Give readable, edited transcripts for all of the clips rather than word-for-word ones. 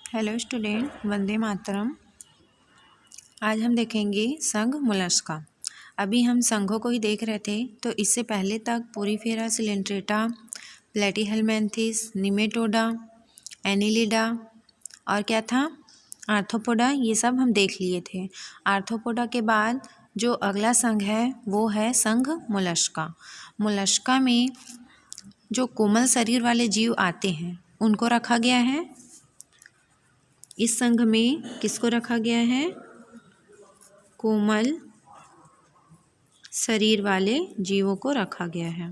Hello student, Vande Mataram. आज हम देखेंगे संघ मोलस्का। अभी हम संघों को ही देख रहे थे, तो इससे पहले तक Porifera Coelenterata, Platyhelminthes, Nematoda, Annelida और क्या था, आर्थ्रोपोडा, ये सब हम देख लिए थे। आर्थ्रोपोडा के बाद जो अगला संघ है वो है संघ मोलस्का। मोलस्का में जो कोमल शरीर वाले जीव आते हैं उनको रखा गया है। इस संघ में किसको रखा गया है? कोमल शरीर वाले जीवों को रखा गया है।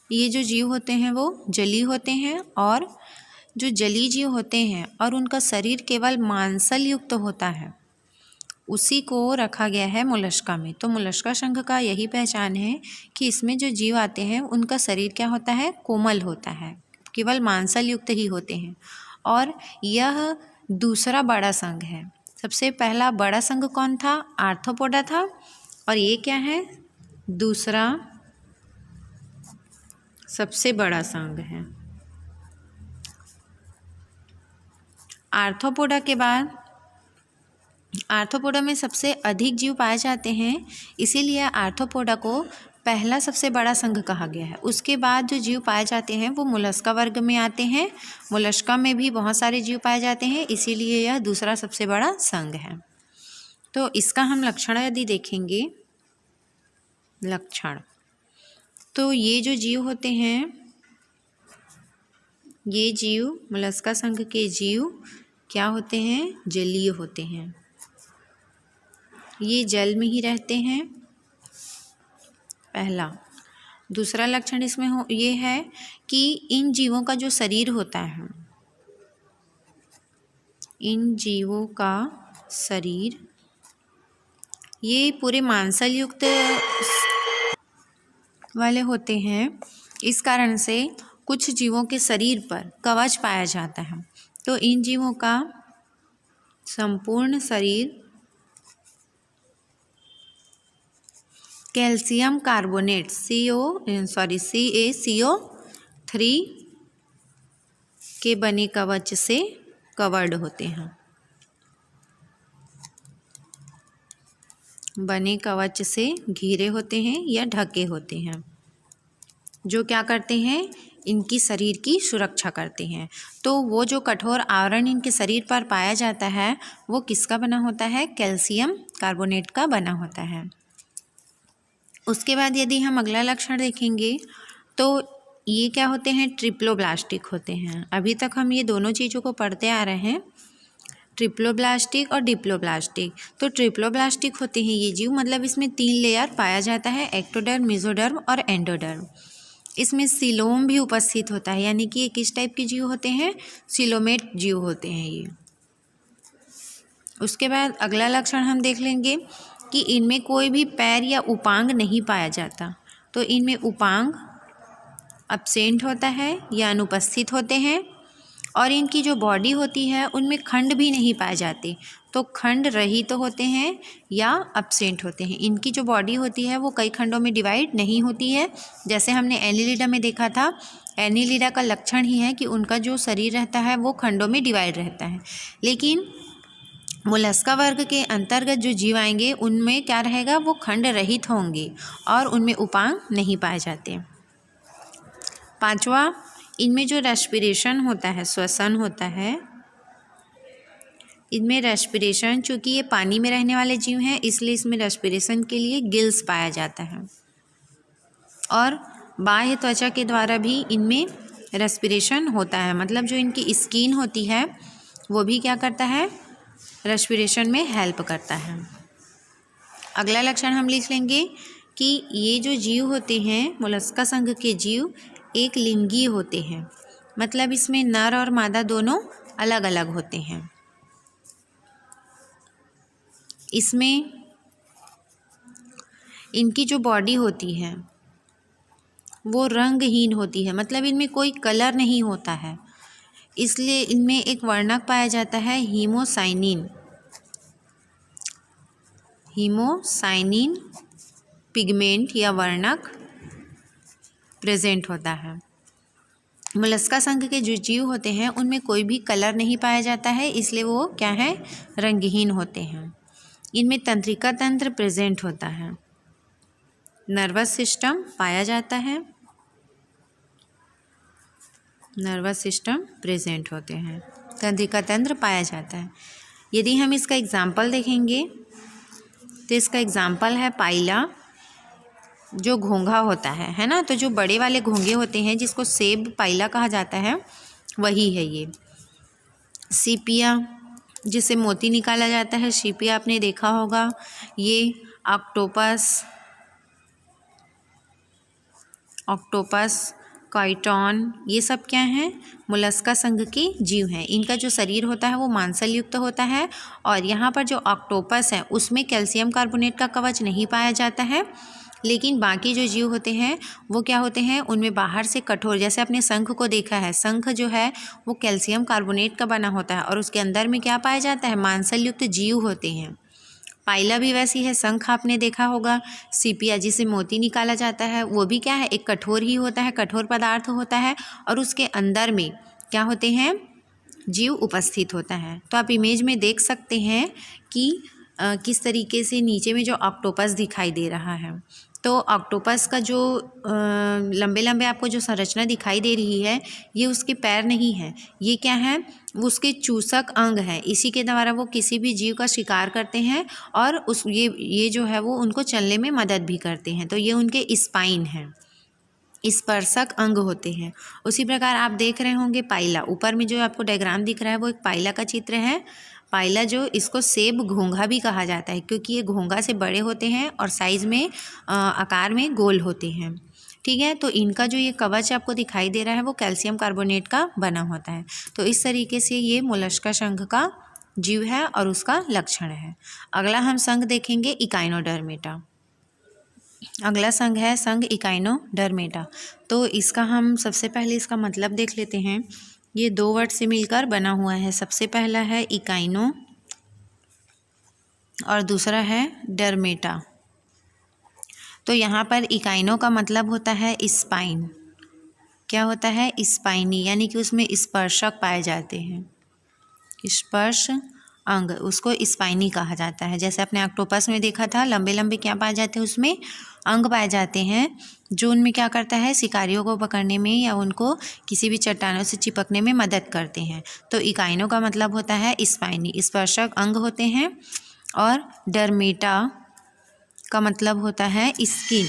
ये जो जीव होते हैं वो जलीय होते हैं, और जो जलीय जीव होते हैं और उनका शरीर केवल मांसल युक्त होता है, उसी को रखा गया है मोलस्का में। तो मोलस्का संघ का यही पहचान है कि इसमें जो जीव आते हैं उनका शरीर क्या होता है? कोमल होता है, केवल मांसल युक्त ही होते हैं। और यह दूसरा बड़ा संघ है। सबसे पहला बड़ा संघ कौन था? आर्थ्रोपोडा था। और ये क्या है? दूसरा सबसे बड़ा संघ है। आर्थ्रोपोडा के बाद आर्थ्रोपोडा में सबसे अधिक जीव पाए जाते हैं, इसीलिए आर्थ्रोपोडा को पहला सबसे बड़ा संघ कहा गया है। उसके बाद जो जीव पाए जाते हैं वो मोलस्का वर्ग में आते हैं। मोलस्का में भी बहुत सारे जीव पाए जाते हैं, इसीलिए यह दूसरा सबसे बड़ा संघ है। तो इसका हम लक्षण यदि देखेंगे, लक्षण, तो ये जो जीव होते हैं, ये जीव मोलस्का संघ के जीव क्या होते हैं? जलीय होते हैं। ये जल में ही रहते हैं, पहला। दूसरा लक्षण इसमें ये है कि इन जीवों का जो शरीर होता है, इन जीवों का शरीर ये पूरे मांसल युक्त वाले होते हैं। इस कारण से कुछ जीवों के शरीर पर कवच पाया जाता है। तो इन जीवों का संपूर्ण शरीर कैल्शियम कार्बोनेट CaCO3 के बने कवच से कवर्ड होते हैं। बने कवच से घिरे होते हैं या ढके होते हैं, जो क्या करते हैं? इनकी शरीर की सुरक्षा करते हैं। तो वो जो कठोर आवरण इनके शरीर पर पाया जाता है वो किसका बना होता है? कैल्शियम कार्बोनेट का बना होता है। उसके बाद यदि हम अगला लक्षण देखेंगे तो ये क्या होते हैं? ट्रिप्लोब्लास्टिक होते हैं। अभी तक हम ये दोनों चीज़ों को पढ़ते आ रहे हैं, ट्रिप्लोब्लास्टिक और डिप्लोब्लास्टिक। तो ट्रिप्लोब्लास्टिक होते हैं ये जीव, मतलब इसमें 3 लेयर पाया जाता है, एक्टोडर्म, मेसोडर्म और एंडोडर्म। इसमें सीलोम भी उपस्थित होता है, यानी कि ये किस टाइप के जीव होते हैं? सीलोमेट जीव होते हैं ये। उसके बाद अगला लक्षण हम देख लेंगे कि इनमें कोई भी पैर या उपांग नहीं पाया जाता। तो इनमें उपांग अब्सेंट होता है या अनुपस्थित होते हैं। और इनकी जो बॉडी होती है उनमें खंड भी नहीं पाए जाते। तो खंड रहित तो होते हैं या अब्सेंट होते हैं। इनकी जो बॉडी होती है वो कई खंडों में डिवाइड नहीं होती है, जैसे हमने एनिलिडा में देखा था। एनिलिडा का लक्षण ही है कि उनका जो शरीर रहता है वो खंडों में डिवाइड रहता है। लेकिन मोलस्का वर्ग के अंतर्गत जो जीव आएंगे उनमें क्या रहेगा? वो खंड रहित होंगे और उनमें उपांग नहीं पाए जाते। पांचवा, इनमें जो रेस्पिरेशन होता है, श्वसन होता है, इनमें रेस्पिरेशन, चूँकि ये पानी में रहने वाले जीव हैं इसलिए इसमें रेस्पिरेशन के लिए गिल्स पाया जाता है। और बाह्य त्वचा के द्वारा भी इनमें रेस्पिरेशन होता है, मतलब जो इनकी स्किन होती है वो भी क्या करता है? रेस्पिरेशन में हेल्प करता है। अगला लक्षण हम लिख लेंगे कि ये जो जीव होते हैं मोलस्का संघ के जीव एक लिंगीय होते हैं, मतलब इसमें नर और मादा दोनों अलग अलग होते हैं। इसमें इनकी जो बॉडी होती है वो रंगहीन होती है, मतलब इनमें कोई कलर नहीं होता है, इसलिए इनमें एक वर्णक पाया जाता है हीमोसाइनिन। हीमोसाइनिन पिगमेंट या वर्णक प्रेजेंट होता है। मोलस्का संघ के जो जीव होते हैं उनमें कोई भी कलर नहीं पाया जाता है, इसलिए वो क्या है, रंगहीन होते हैं। इनमें तंत्रिका तंत्र प्रेजेंट होता है, नर्वस सिस्टम पाया जाता है, नर्वस सिस्टम प्रेजेंट होते हैं, तंत्रिका तंत्र पाया जाता है। यदि हम इसका एग्जाम्पल देखेंगे तो इसका एग्जाम्पल है पाइला, जो घोंघा होता है ना। तो जो बड़े वाले घोंघे होते हैं जिसको सेब पाइला कहा जाता है, वही है ये। सीपिया, जिससे मोती निकाला जाता है, सीपिया आपने देखा होगा। ये ऑक्टोपस, काइटॉन, ये सब क्या हैं, मोलस्का संघ के जीव हैं। इनका जो शरीर होता है वो मांसल युक्त होता है, और यहाँ पर जो ऑक्टोपस है उसमें कैल्शियम कार्बोनेट का कवच नहीं पाया जाता है। लेकिन बाकी जो जीव होते हैं वो क्या होते हैं, उनमें बाहर से कठोर, जैसे अपने शंख को देखा है, शंख जो है वो कैल्शियम कार्बोनेट का बना होता है, और उसके अंदर में क्या पाया जाता है, मांसल युक्त जीव होते हैं। पाइला भी वैसी है, शंख आपने देखा होगा। सीपिया, जिसे मोती निकाला जाता है, वो भी क्या है, एक कठोर ही होता है, कठोर पदार्थ होता है, और उसके अंदर में क्या होते हैं, जीव उपस्थित होता है। तो आप इमेज में देख सकते हैं कि किस तरीके से नीचे में जो ऑक्टोपस दिखाई दे रहा है। तो ऑक्टोपस का जो लंबे लंबे आपको जो संरचना दिखाई दे रही है, ये उसके पैर नहीं है, ये क्या है, वो उसके चूसक अंग है। इसी के द्वारा वो किसी भी जीव का शिकार करते हैं, और ये जो है वो उनको चलने में मदद भी करते हैं। तो ये उनके स्पाइन हैं, स्पर्शक अंग होते हैं। उसी प्रकार आप देख रहे होंगे पाइला, ऊपर में जो आपको डायग्राम दिख रहा है वो एक पाइला का चित्र है। पाइला जो, इसको सेब घोंघा भी कहा जाता है, क्योंकि ये घोंघा से बड़े होते हैं और साइज़ में आकार में गोल होते हैं। ठीक है, तो इनका जो ये कवच आपको दिखाई दे रहा है वो कैल्शियम कार्बोनेट का बना होता है। तो इस तरीके से ये मोलस्का संघ का जीव है और उसका लक्षण है। अगला हम संघ देखेंगे इकाइनोडर्मेटा। अगला संघ है संघ इकाइनोडर्मेटा। तो इसका हम सबसे पहले इसका मतलब देख लेते हैं। ये दो वर्ड से मिलकर बना हुआ है। सबसे पहला है इकाइनो और दूसरा है डर्मेटा। तो यहाँ पर इकाइनो का मतलब होता है स्पाइन। क्या होता है, स्पाइनी, यानी कि उसमें स्पर्शक पाए जाते हैं, स्पर्श अंग, उसको स्पाइनी कहा जाता है। जैसे अपने ऑक्टोपस में देखा था, लंबे लंबे क्या पाए जाते हैं, उसमें अंग पाए जाते हैं, जो उनमें क्या करता है, शिकारियों को पकड़ने में या उनको किसी भी चट्टानों से चिपकने में मदद करते हैं। तो इकाइनो का मतलब होता है स्पाइनी, स्पर्शक अंग होते हैं। और डर्मेटा का मतलब होता है स्किन,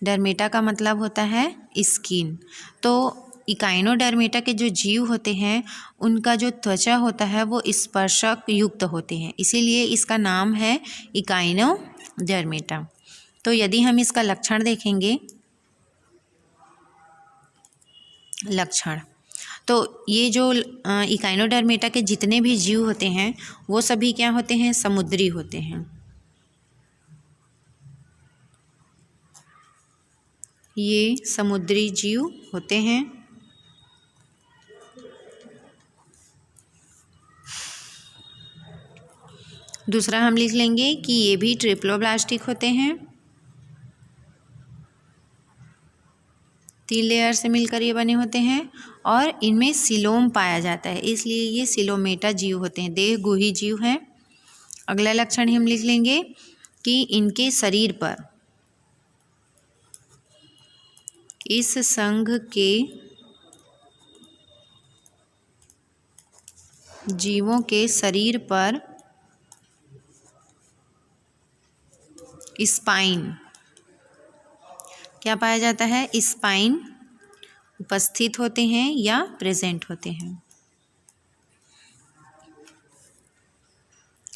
डर्मेटा का मतलब होता है स्किन। तो इकाइनोडर्मेटा के जो जीव होते हैं उनका जो त्वचा होता है वो स्पर्शक युक्त होते हैं, इसीलिए इसका नाम है इकाइनोडर्मेटा। तो यदि हम इसका लक्षण देखेंगे, लक्षण, तो ये जो इकाइनोडर्मेटा के जितने भी जीव होते हैं वो सभी क्या होते हैं, समुद्री होते हैं। ये समुद्री जीव होते हैं। दूसरा हम लिख लेंगे कि ये भी ट्रिप्लोब्लास्टिक होते हैं, 3 लेयर से मिलकर ये बने होते हैं, और इनमें सिलोम पाया जाता है, इसलिए ये सिलोमेटा जीव होते हैं, देहगुही जीव हैं। अगला लक्षण हम लिख लेंगे कि इनके शरीर पर, इस संघ के जीवों के शरीर पर स्पाइन, क्या पाया जाता है, स्पाइन उपस्थित होते हैं या प्रेजेंट होते हैं।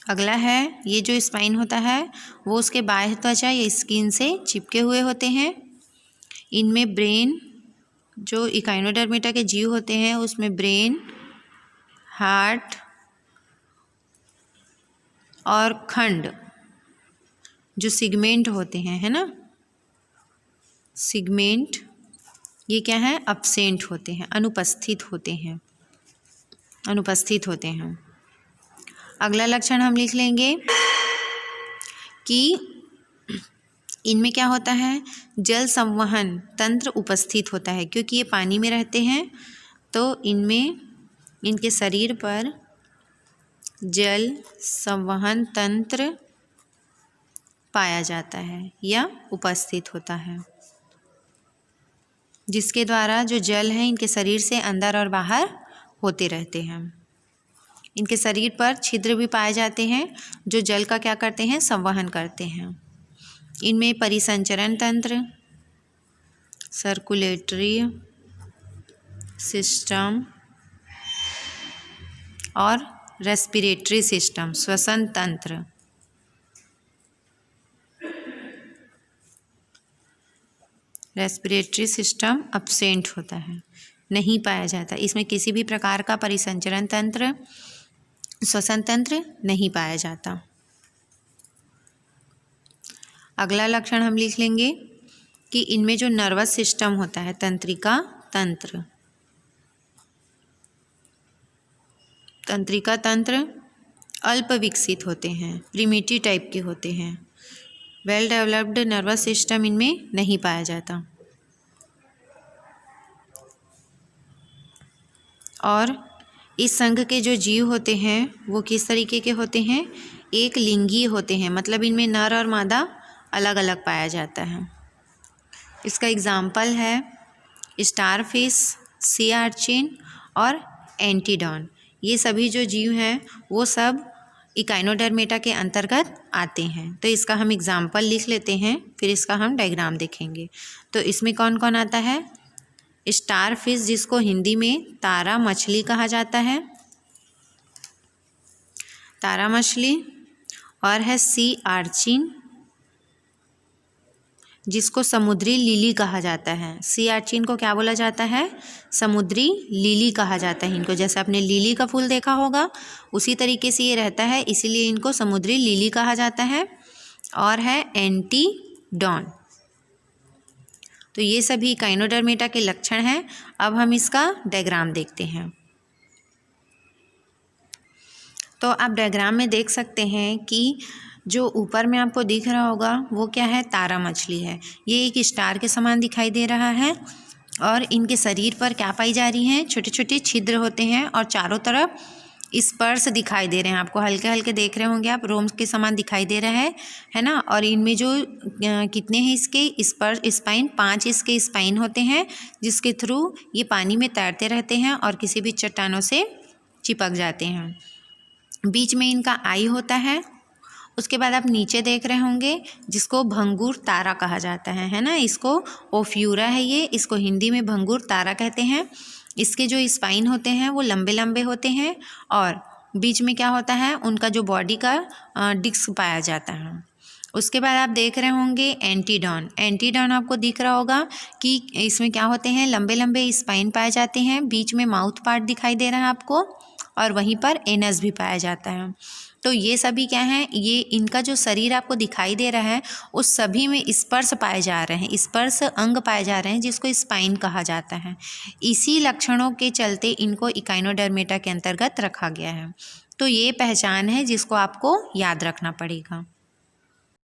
अगला है, ये जो स्पाइन होता है वो उसके बाह्य त्वचा या स्किन से चिपके हुए होते हैं। इनमें ब्रेन, जो इकाइनोडर्मेटा के जीव होते हैं उसमें ब्रेन, हार्ट और खंड, जो सिगमेंट होते हैं, है ना, सिगमेंट, ये क्या है, अब्सेंट होते हैं, अनुपस्थित होते हैं, अनुपस्थित होते हैं। अगला लक्षण हम लिख लेंगे कि इनमें क्या होता है, जल संवहन तंत्र उपस्थित होता है, क्योंकि ये पानी में रहते हैं तो इनमें इनके शरीर पर जल संवहन तंत्र पाया जाता है या उपस्थित होता है, जिसके द्वारा जो जल है इनके शरीर से अंदर और बाहर होते रहते हैं। इनके शरीर पर छिद्र भी पाए जाते हैं जो जल का क्या करते हैं, संवहन करते हैं। इनमें परिसंचरण तंत्र, सर्कुलेटरी सिस्टम और रेस्पिरेटरी सिस्टम, श्वसन तंत्र, रेस्पिरेटरी सिस्टम अब्सेंट होता है, नहीं पाया जाता। इसमें किसी भी प्रकार का परिसंचरण तंत्र, श्वसन तंत्र नहीं पाया जाता। अगला लक्षण हम लिख लेंगे कि इनमें जो नर्वस सिस्टम होता है, तंत्रिका तंत्र, तंत्रिका तंत्र अल्प विकसित होते हैं, प्रिमिटिव टाइप के होते हैं। वेल डेवलप्ड नर्वस सिस्टम इनमें नहीं पाया जाता। और इस संघ के जो जीव होते हैं वो किस तरीके के होते हैं, एक लिंगी होते हैं, मतलब इनमें नर और मादा अलग अलग पाया जाता है। इसका एग्जाम्पल है स्टारफिश, सी आर्चिन और एंटीडॉन। ये सभी जो जीव हैं वो सब इकाइनोडर्मेटा के अंतर्गत आते हैं। तो इसका हम एग्जाम्पल लिख लेते हैं, फिर इसका हम डायग्राम देखेंगे। तो इसमें कौन कौन आता है, स्टारफिश जिसको हिंदी में तारा मछली कहा जाता है, तारा मछली, और है सी आर्चिन जिसको समुद्री लिली कहा जाता है। सी आर्चिन को क्या बोला जाता है, समुद्री लिली कहा जाता है इनको। जैसे आपने लिली का फूल देखा होगा उसी तरीके से ये रहता है, इसीलिए इनको समुद्री लिली कहा जाता है। और है एंटीडॉन। तो ये सभी इकाइनोडर्मेटा के लक्षण हैं। अब हम इसका डायग्राम देखते हैं। तो आप डायग्राम में देख सकते हैं कि जो ऊपर में आपको दिख रहा होगा वो क्या है, तारा मछली है। ये एक स्टार के समान दिखाई दे रहा है और इनके शरीर पर क्या पाई जा रही हैं, छोटे छोटे छिद्र होते हैं और चारों तरफ स्पर्श दिखाई दे रहे हैं। आपको हल्के हल्के देख रहे होंगे आप, रोम्स के समान दिखाई दे रहा है ना। और इनमें जो कितने हैं इसके स्पर्श स्पाइन, 5 इसके स्पाइन होते हैं जिसके थ्रू ये पानी में तैरते रहते हैं और किसी भी चट्टानों से चिपक जाते हैं। बीच में इनका आई होता है। उसके बाद आप नीचे देख रहे होंगे जिसको भंगूर तारा कहा जाता है ना। इसको ओफ्यूरा है ये, इसको हिंदी में भंगूर तारा कहते हैं। इसके जो स्पाइन होते हैं वो लंबे लंबे होते हैं और बीच में क्या होता है, उनका जो बॉडी का डिस्क पाया जाता है। उसके बाद आप देख रहे होंगे एंटीडॉन। एंटीडॉन आपको दिख रहा होगा कि इसमें क्या होते हैं, लंबे लंबे स्पाइन पाए जाते हैं, बीच में माउथ पार्ट दिखाई दे रहा है आपको और वहीं पर एनस भी पाया जाता है। तो ये सभी क्या हैं, ये इनका जो शरीर आपको दिखाई दे रहा है उस सभी में स्पर्श पाए जा रहे हैं, स्पर्श अंग पाए जा रहे हैं जिसको स्पाइन कहा जाता है। इसी लक्षणों के चलते इनको इकाइनोडर्मेटा के अंतर्गत रखा गया है। तो ये पहचान है जिसको आपको याद रखना पड़ेगा।